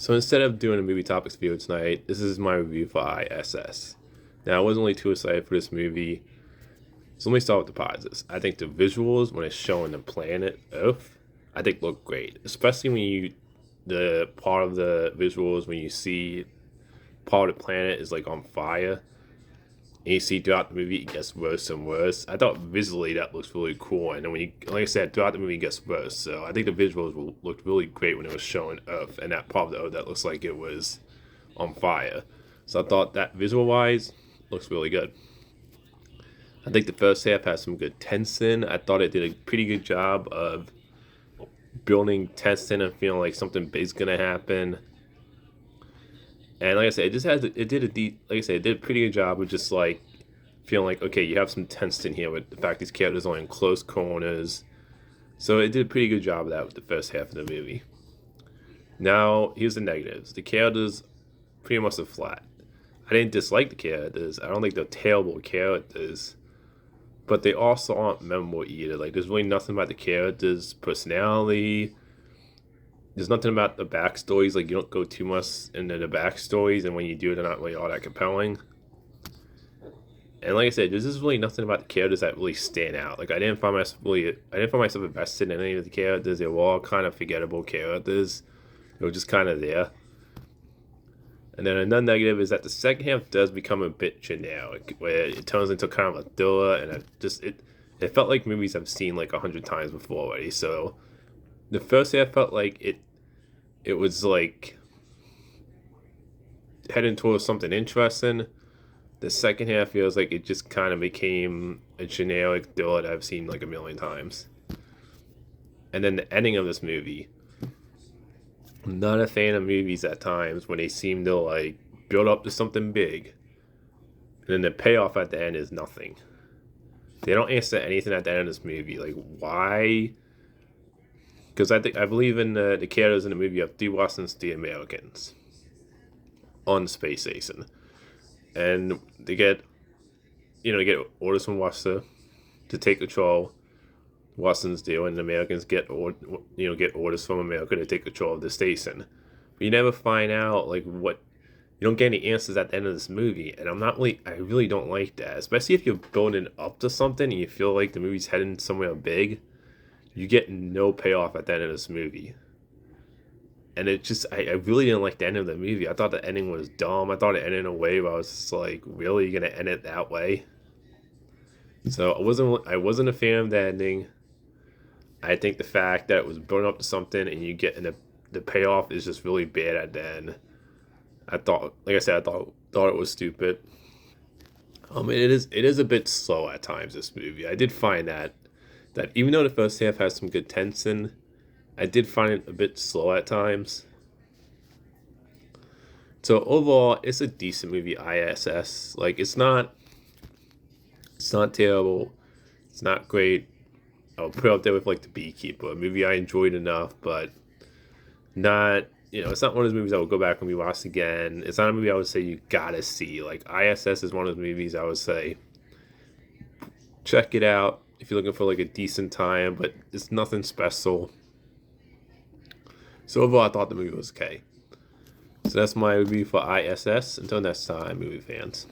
So instead of doing a movie topics video tonight, this is my review for ISS. Now, I wasn't really too excited for this movie, so let me start with the positives. I think the visuals, when it's showing the planet Earth, I think look great. Especially when the part of the visuals, when you see part of the planet is like on fire, and you see throughout the movie it gets worse and worse. I thought visually that looks really cool, and then like I said, throughout the movie it gets worse. So I think the visuals looked really great when it was showing Earth and that part of the Earth that looks like it was on fire. So I thought that visual wise looks really good. I think the first half has some good tension. I thought it did a pretty good job of building tension and feeling like something big's gonna happen. And like I said, it did it did a pretty good job of just like feeling like, okay, you have some tension here with the fact these characters are in close corners. So it did a pretty good job of that with the first half of the movie. Now here's the negatives. The characters pretty much are flat. I didn't dislike the characters. I don't think they're terrible characters, but they also aren't memorable either. Like, there's really nothing about the characters' personality. There's nothing about the backstories. Like, you don't go too much into the backstories, and when you do, they're not really all that compelling. And like I said, there's just really nothing about the characters that really stand out. Like, I didn't find myself invested in any of the characters. They were all kind of forgettable characters. They were just kind of there. And then another negative is that the second half does become a bit generic, where it turns into kind of a thriller, and it felt like movies I've seen like 100 times before already. So the first half felt like it was like heading towards something interesting. The second half feels like it just kind of became a generic thriller that I've seen like a million times. And then the ending of this movie, I'm not a fan of movies at times when they seem to like build up to something big, and then the payoff at the end is nothing. They don't answer anything at the end of this movie. Like, why? Because I believe in the characters in the movie of 3 Russians, 3 Americans on the space station, and they get orders from Russia to take control. Russians do, and the Americans get orders from America to take control of the station. But you never find out like what. You don't get any answers at the end of this movie, and I really don't like that. Especially if you're building up to something and you feel like the movie's heading somewhere big, you get no payoff at the end of this movie. And I really didn't like the end of the movie. I thought the ending was dumb. I thought it ended in a way where I was just like, really, you're gonna end it that way? So I wasn't a fan of the ending. I think the fact that it was building up to something and you get the payoff is just really bad at the end. I thought it was stupid. It is a bit slow at times, this movie. I did find that even though the first half has some good tension, I did find it a bit slow at times. So overall, it's a decent movie, ISS. Like, it's not terrible. It's not great. I'll put it up there with like The Beekeeper, a movie I enjoyed enough, but not, it's not one of those movies I would go back and rewatch again. It's not a movie I would say you gotta see. Like, ISS is one of those movies I would say check it out if you're looking for like a decent time, but it's nothing special. So overall, I thought the movie was okay. So that's my review for ISS. Until next time, movie fans.